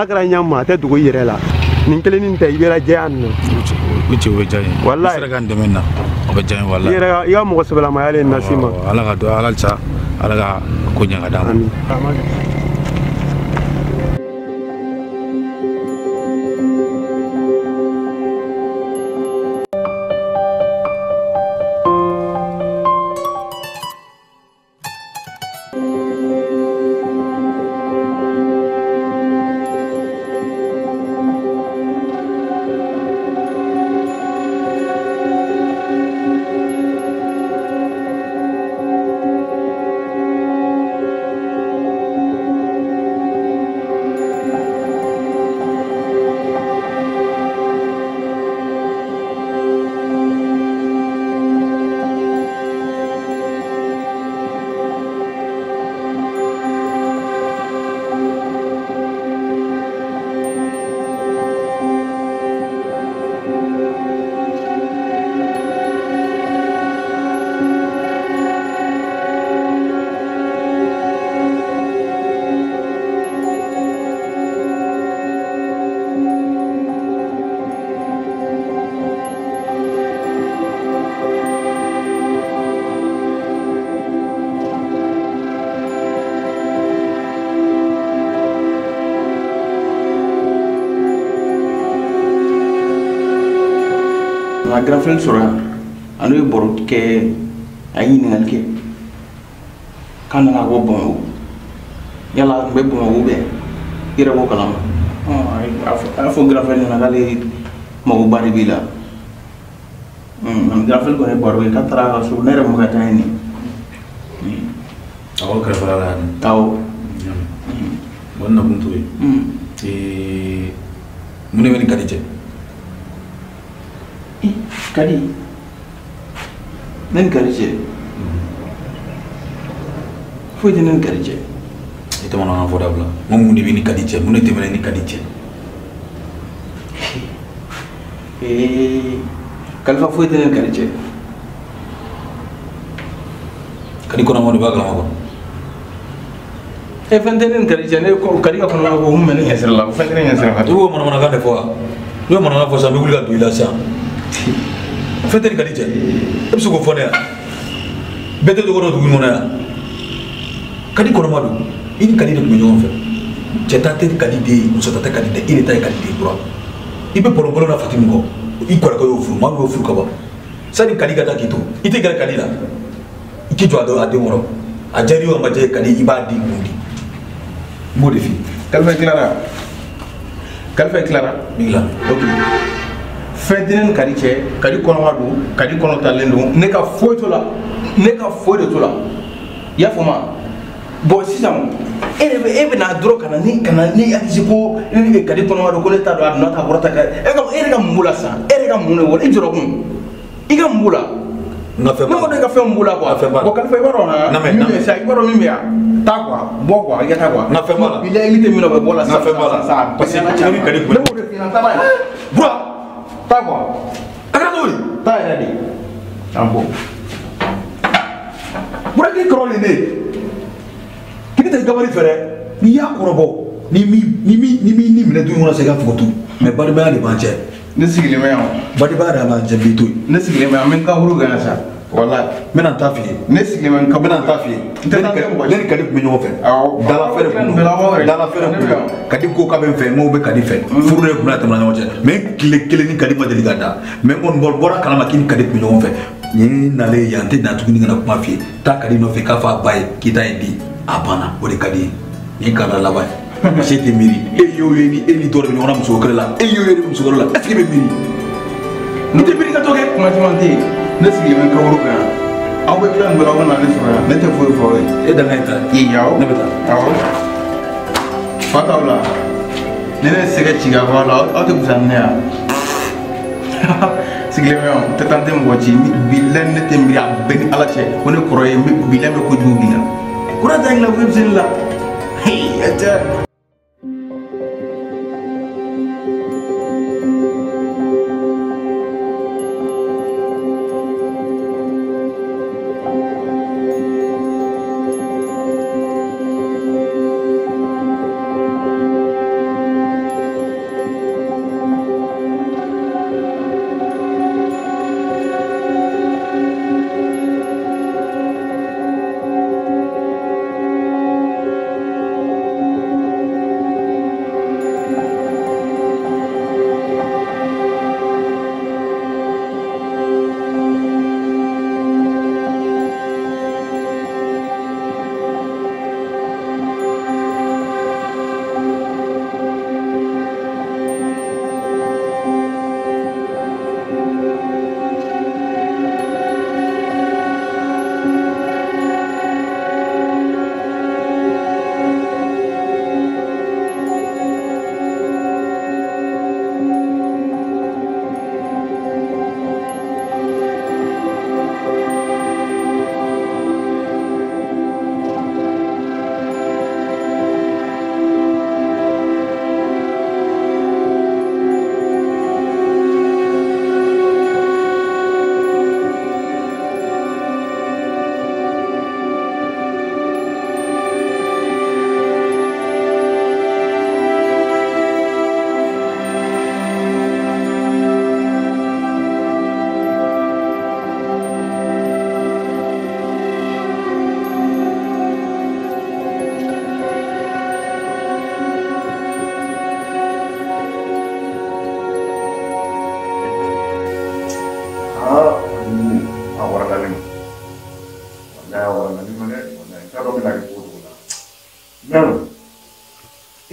kɛra ɲama a tɛ dogo i yɛrɛ la nin kelen nin tɛ i bɛ lajɛ yan nɔ o cɛ o bɛ diya n ye wallahi i sera ka n dɛmɛ na o bɛ diya n ye wallahi i yɛrɛ i ka mɔgɔ sɛbɛlamaya le nasi ma ala ka dɔn ala ca ala ka ko ɲɛ ka d'a ma a grand frère sɔrɔ yan an n'o ye baro kɛ a ye ɲininkali kɛ k'an nana bɔ Bamakɔ yala n bɛ Bamakɔ bɛ i yɛrɛ b'o kalama a y'a fɔ grand frère ɲɛna k'ale magoba de b'i la grand frère kɔni ye baro kɛ k'a taara a ka so ne yɛrɛ mun ka taa yen nin awɔ kɛrɛfɛla la yan awɔ bon na kun to ye mun ne bɛ ni kadi cɛ kadi ne ni kadi cɛ foyi tɛ ne ni kadi cɛ i tɛ mankan fɔ dabila n ko mun de bɛ ni kadi cɛ mun de tɛmɛna ni kadi cɛ kalifa foyi tɛ ne ni kadi cɛ kadi kɔnɔma de b'a kalama kɔnɔ fɛn tɛ ne ni kadi cɛ ne kadi ka kɔnɔma ko mun bɛ ne ɲɛsira la fɛn tɛ ne ɲɛsira la i b'o manamanakan de fɔ wa i bɛ manamanakan fɔ sisan n bɛ wuli ka don i la sisan fɛn tɛ ni kadi cɛ e bɛ se k'o fɔ ne yan bɛɛ tɛ dogo dɔ dugu in kɔnɔ yan kadi kɔnɔma don i ni kadi de tun bɛ ɲɔgɔn fɛ cɛ ta tɛ kadi den ye muso ta tɛ kadi den e de ta ye kadi den dɔrɔn i bɛ bɔlɔbɔlɔ na Fati min kɔ i kɔrɔkɛ y'o furu maa min y'o furu ka ban sani kadi ka taa k'i to i tɛ gɛrɛ kadi la i k'i jɔ a den kɔrɔ a diyara i ye o ma diya i ye kadi i b'a di kun di n b'o de f'i ye. Kalifa Clara Kalifa Clara Mila ok fɛn tɛ ne ni kadi cɛ kadi kɔnɔma don kadi kɔnɔ talen don ne ka foyi t'o la ne ka foyi de t'o la i y'a faamu bon sisan e bɛ na dɔrɔn ka na ni hakili ko ne kadi kɔnɔma don ko ne t'a dɔn a donna ta kɔrɔ ta kɛ e yɛrɛ ka mun b'o la sisan e yɛrɛ ka mun de wolo i jɔrɔ kun i ka mun b'o la n ka fɛn ne ko ne ka fɛn mun b'o la quoi bon Kalifa i b'a dɔn na min bɛ sa i b'a dɔn min bɛ yan taa quoi bɔ quoi i ka taa quoi n ka fɛn b'a la il y a élite min bɛ bɔ la n ka fɛn b'a la parce que ne ni kadi kun ne b'o de f'i ɲɛna taa n'a ye bura taa quoi a kɛra cogo di taa yɛrɛ de an bɔ bura k'i kɔrɔlen de k'i tɛ gabari fɛ dɛ n'i y'a kɔrɔbɔ ni minɛ du in kɔnɔ sa i ka fɔ tu mais balimaya de b'an cɛ ne sigilen bɛ yan balimaya de b'an cɛ bi to yen ne sigilen bɛ yan n bɛ n kaburu kɛ yan sa walayi n bɛna n ta f'i ye ne sigilen bɛ n kaburu n bɛna n ta f'i ye ne ni kadi tun bɛ ɲɔgɔn fɛ awɔ dalafɛrɛ kun don dalafɛrɛ kun don kadi ko k'a bɛ n fɛ n ko bɛ kadi fɛ furu de tun bɛ tɛmɛ ɲɔgɔn cɛ mais tile kelen ni kadi ma deli ka da mais n kɔni bɔra kalama k'i ni kadi tun bɛ ɲɔgɔn fɛ nin nalen yan n tɛ na tuguni ka na kuma f'i ye taa kadi nɔfɛ k'a fɔ a ba ye k'i ta ye di a banna o de ka di ye nin kala laban ye parce que e tɛ miiri e y'o ye ni e ni dɔ de bɛ ɲɔgɔn na muso kɛlɛ la e y'o ye ni muso kɛlɛ la est ce que e bɛ miiri i tɛ miiri ka to kɛ kuma caman tɛ yen ne sigilen bɛ n kaburu kɛ yan aw bɛ tila nin bɛɛ la aw bɛ na ne sɔrɔ yan ne tɛ foyi fɔ aw ye e dan ye ta awɔ ne bɛ taa awɔ fa t'aw la ni ne sɛgɛ ci ka bɔ a la aw tɛ fusa ni ne yan sigilen bɛ yan n tɛ taa n tɛ mɔgɔ ci bilahi ne tɛ miiri a bɛɛ ni ala cɛ ko ne kɔrɔ ye bilahi bɛ kojugu b'i la kura tɛ la foyi bɛ se ne la tɛ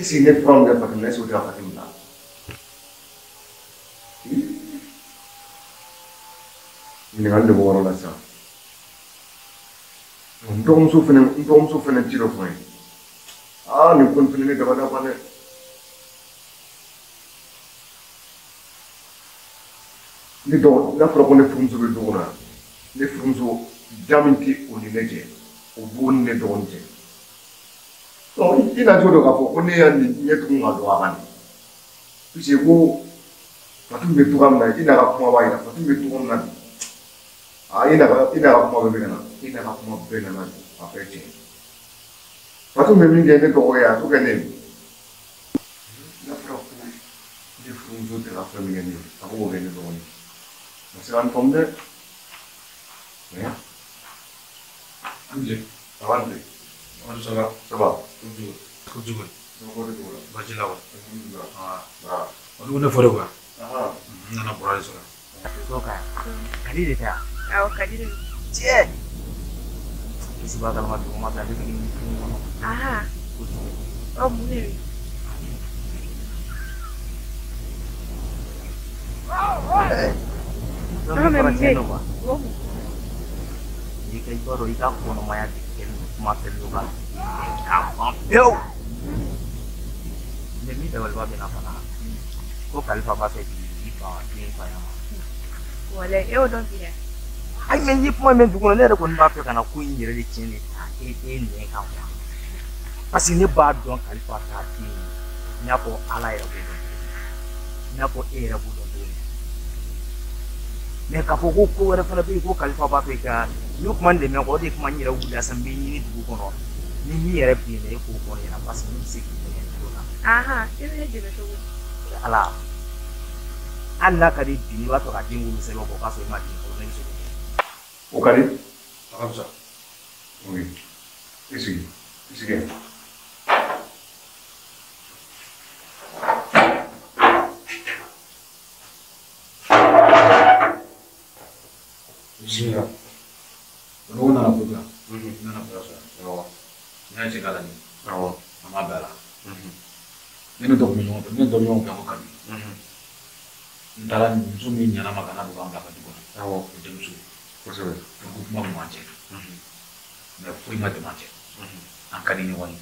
Isi ne from the Fatima, so the Fatima. Ni ngande bo wala sa. Ndom su fene tiro foi. Ah, ni kon fene da bana bana. Ni do na pro ne frum so be do na. Ne frum so jaminti o ni neje. O bon ne donje. So ina jodo ka fo ne ya ni nyetu ngado abani. Pise ko Fatum be tuam na ina ka kuma wa ina Fatum be tuam na. Ah ina ka kuma be na. Ina ka kuma be na apete. Fatum be minge ne ko ya to kene. Na pro ko de frunzo de la famiglia ni. Abo be ne do ni. Ma se van tombe. Ya. Anje. Avante. Anje sala. Saba. Kujugo. No de do. Bajila wa. Ah. Olu ne fore wa. Aha. Nana bora sala. Soka. Kadiri ta. Aw kadiri. Je. Isi ba kalma tu ma ta ni. Aha. Oh mune. No me mbe. ba. Ni kai boro ika ko no maya ken ma te lu ba. Yo. Ne mi da wal ba na fana. Ko kalfa ba sai di ba ni fa ya. Wala eu don dire. Ai men yi kuma men dukono ne da ko ba fe kana ku yin yire de chin ne ka wa. Parce ne ba don kalfa ta ti. Nya ko ala ya bu. Nya ko e ra bu do. Me ka fo ko ko wara fana be ko kalfa ba fe ka yu kuma de me ko de kuma nyira wula san be ni dukono. Ni ni yere bi ne ko ko ya parce ni se ki ne do na. Aha, ina je be to. Ala Allah ka di bi wa to ka dingu se ko ka so ma di ko ne so O kari? Akamsa. Oui. Isi ke. Bismillah. Olu nana fuga. Nana fuga sa. Awa. Nya ce kala ni. Awa. Ama bala. Ni do mi nyong, ni do nyong ka ko kan. Ndala ni so mi nyana magana bu amba ka duko. Awa. De musu. Ko so. Ko kuma mu anje. Na fui ma de manje. An kani ni wani.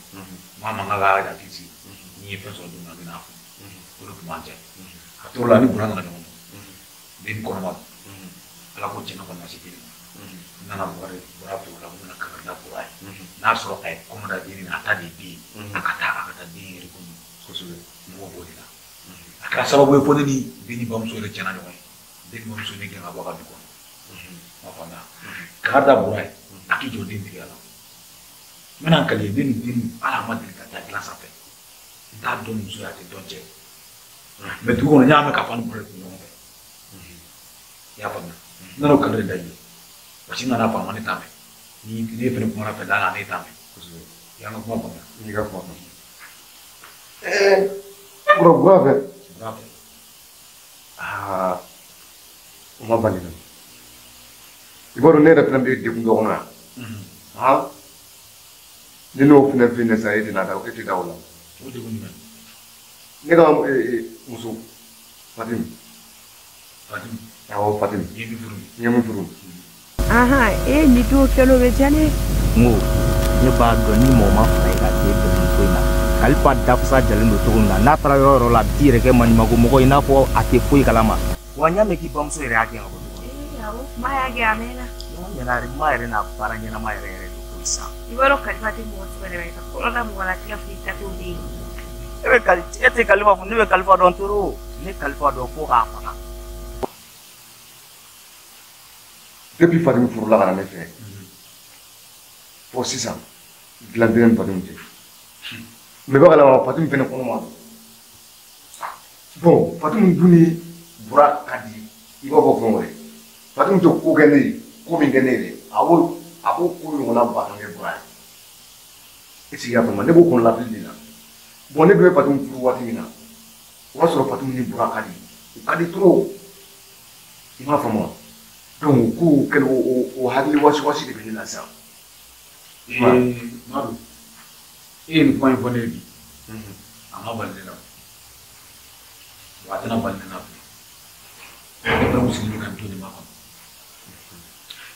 Mama ngaga da tisi. Ni fe so dunga na fu. Ko do manje. Atola ni buranga na nyondo. Din ko ma. Ala ko jina ko na sipiri. Nana bore burafu la muna ka na burai. Na so kai kuma da dini na ta di bi. Akata dini ri ko so mo bodi la. Aka sababu e fone ni dini bam so le jana ni wai. Dini bam so ni ga ba ka biko. Mafana. Kada burai. Aki jo dini ti ala. Mena kali dini ala ma dini ka ta klasa pe. Da don so ya te donje. Me tu ko nya me ka fan bore ko no. Ya fana. Nano kare da yi. Basi na pa mani tame. Ni ne fere kuma na pedala ne tame. Ya no kuma kuma. Ni ga kuma. Bro, bravo. Bravo. Ah. Uma valida. Igoro ne da plan de kungo na. Ha? Ni no fina sa edi na da o eti da wala. O de kunni. Ne ga musu Fatim. Fatim. Awo Fatim. Yemi furu. Yemi furu. Aha, ni do kelo be jane. ngo ne ba do ni mo ma fa ila te be ko ina kalpa da kusa jalen do to na tra yoro la dire ke mani mago mo ko ina fo ate foi kalama wanya me ki bam so ire ake ngo Yawo, maya ge amena. ne na ri ma ire na para nyana ma ire ko isa Igoro kalifati mo so be be ko la mo la tia fita to di. ebe kal ete kalima fu ne be kalfa don toro ne kalfa do ko ka fa Depuis Fatim furu la kana ne fe. Fo sisan. Glandinen Fatim te. Me ba kala Fatim fene kono ma. Bon, Fatim duni bura kadi. Iba ko fon wore. Fatim to ko gane ko min gane re. Awo ko yo na ba ngé bura. Esi ya fama ne bo kon la fili na. Bon ne be Fatim furu wati mina. Wa so Fatim ni bura kadi. Kadi trop. Ima fama. Donc ko ken o hakili wasi de beni na sa. Maru. Ni point fone bi. ama balena watana balena ne pera muslim kan to ni ma ko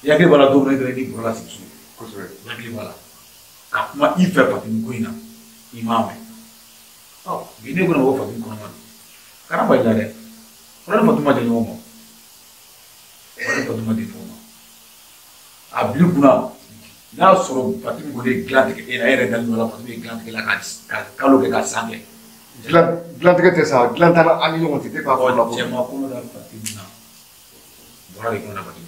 ya ke bala do ne di pour la sisu ko so ya ke bala ka ma ife patin ko ina imame oh gine ko na wo fatin ko na kana ba ila de ora ma tuma je nyomo ora ma tuma de foma abli kuna na soro fatin ko de glande ke ina ere dal wala fatin glande ke la ka kalo ke ka sange glante ke tesa glante na ani yo te pa ko la je ma ko da fatin na bora ko na fatin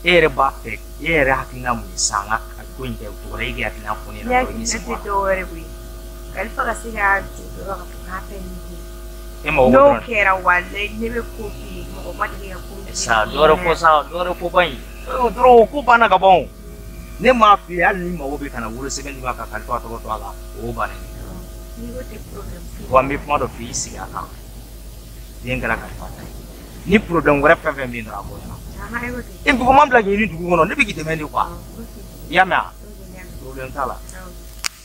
ere ba fe ere hakina mu sanga ko inte ko re ge hakina ko ni na ko ni se ko to ore wi kalifa kasiga do ka happen ema wo no kera wale ne be ko bi mo ma de ko sa doro ko ban doro ko bana ga bon ne ma fi al ni ma wo be kana wuro se ben ba ka kalifa to ala o bana ni go te problem wa mi kuma do fi siga ka den gara kalifa ni problem wora fa fa mi ndra ko na in ko mam la ni dugu ngono ne be kite meni kwa ya ma problem tala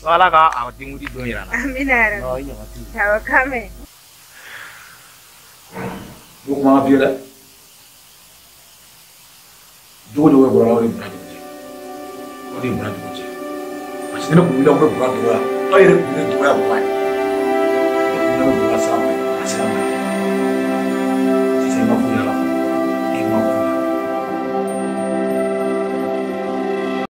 wala ka a dingudi do yira na amina no ina mati tawa kame do ma biela do do we bora wori brandi ko di brandi ko je parce que ne ko mi da ko brandi wala ay re ko ne do ya ko ay ne ko na sa ma